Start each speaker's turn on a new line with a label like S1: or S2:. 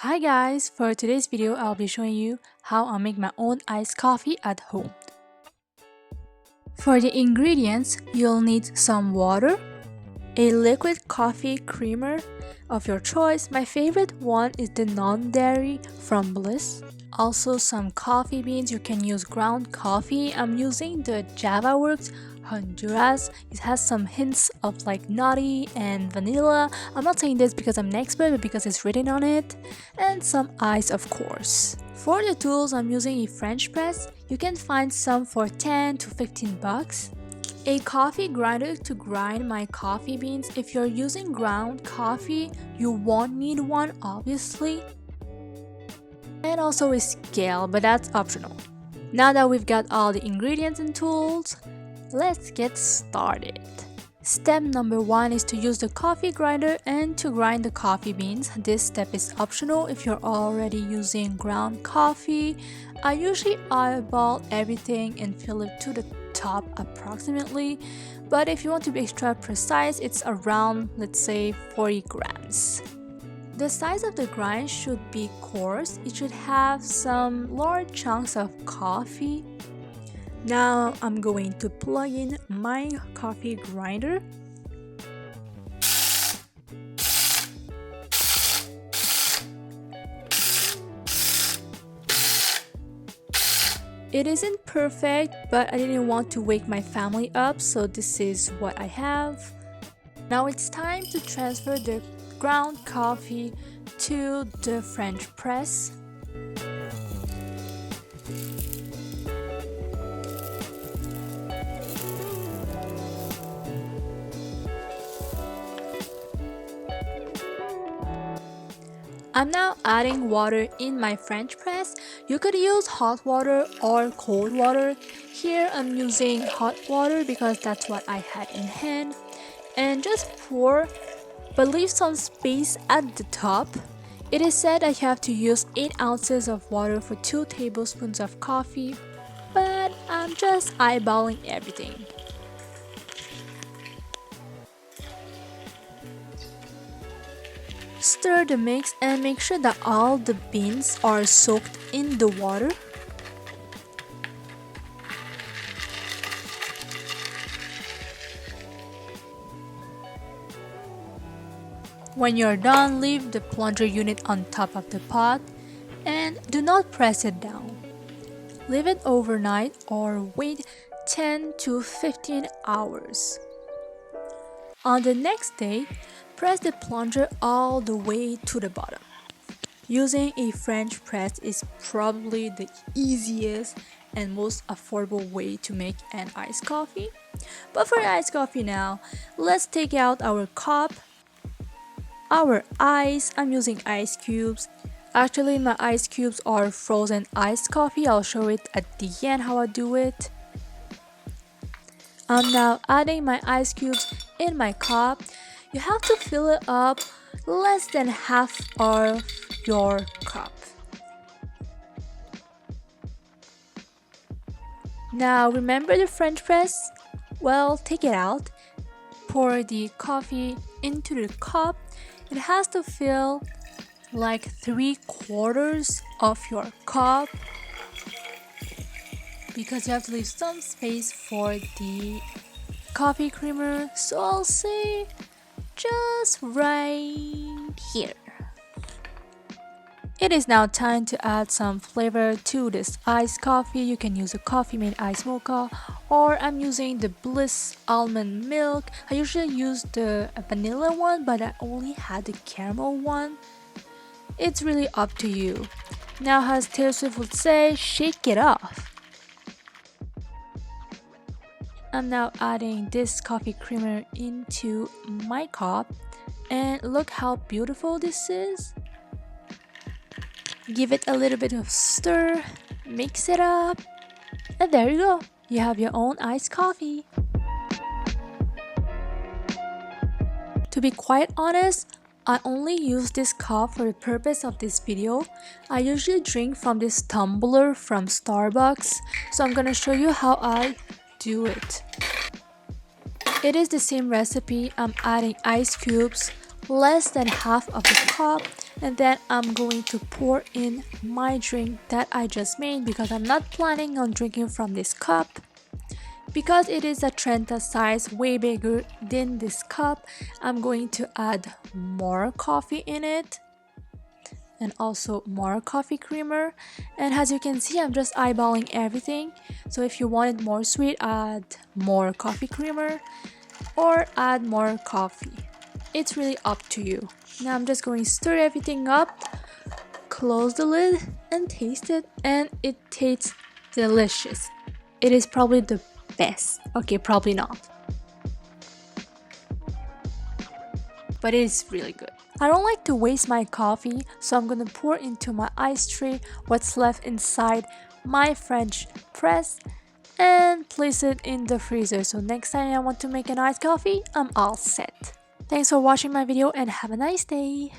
S1: Hi guys, for today's video I'll be showing you how I make my own iced coffee at home. For the ingredients, you'll need some water, a liquid coffee creamer of your choice. My favorite one is the non-dairy from Bliss. Also some coffee beans. You can use ground coffee. I'm using the JavaWorks Honduras. It has some hints of like nutty and vanilla. I'm not saying this because I'm an expert, but because it's written on it. And some ice, of course. For the tools, I'm using a French press. You can find some for 10 to 15 bucks. A coffee grinder to grind my coffee beans. If you're using ground coffee, you won't need one, obviously. And also a scale, but that's optional. Now that we've got all the ingredients and tools, let's get started. Step number 1 is to use the coffee grinder and to grind the coffee beans. This step is optional if you're already using ground coffee. I usually eyeball everything and fill it to the top approximately, but if you want to be extra precise, it's around, let's say, 40 grams. The size of the grind should be coarse. It should have some large chunks of coffee. Now I'm going to plug in my coffee grinder. It isn't perfect, but I didn't want to wake my family up, so this is what I have. Now it's time to transfer the ground coffee to the French press. I'm now adding water in my French press. You could use hot water or cold water. Here I'm using hot water because that's what I had in hand. And just pour, but leave some space at the top. It is said I have to use 8 ounces of water for 2 tablespoons of coffee, but I'm just eyeballing everything. Stir the mix and make sure that all the beans are soaked in the water. When you're done, leave the plunger unit on top of the pot and do not press it down. Leave it overnight or wait 10 to 15 hours. On the next day, press the plunger all the way to the bottom. Using a French press is probably the easiest and most affordable way to make an iced coffee. But for iced coffee now, let's take out our cup, our ice. I'm using ice cubes. Actually, my ice cubes are frozen iced coffee. I'll show it at the end how I do it. I'm now adding my ice cubes in my cup. You have to fill it up less than half of your cup. Now remember the French press? Well, take it out. Pour the coffee into the cup. It has to fill like 3/4 of your cup because you have to leave some space for the coffee creamer. So I'll say just right here. It is now time to add some flavor to this iced coffee. You can use a Coffee Mate iced mocha, or I'm using the Bliss almond milk. I usually use the vanilla one, but I only had the caramel one. It's really up to you. Now, as Taylor Swift would say, shake it off. I'm now adding this coffee creamer into my cup, and look how beautiful this is. Give it a little bit of stir, mix it up, and there you go. You have your own iced coffee. To be quite honest, I only use this cup for the purpose of this video. I usually drink from this tumbler from Starbucks, so I'm gonna show you how I do it. It is the same recipe. I'm adding ice cubes, less than half of the cup, And then I'm going to pour in my drink that I just made because I'm not planning on drinking from this cup. Because it is a Trenta size, way bigger than this cup, I'm going to add more coffee in it and also more coffee creamer. And as you can see, I'm just eyeballing everything. So if you want it more sweet, add more coffee creamer or add more coffee. It's really up to you. Now I'm just going to stir everything up, close the lid and taste it, and it tastes delicious. It is probably the best. Okay, probably not, but it is really good. I don't like to waste my coffee, so I'm gonna pour into my ice tray what's left inside my French press and place it in the freezer, so next time I want to make an iced coffee, I'm all set. Thanks for watching my video and have a nice day.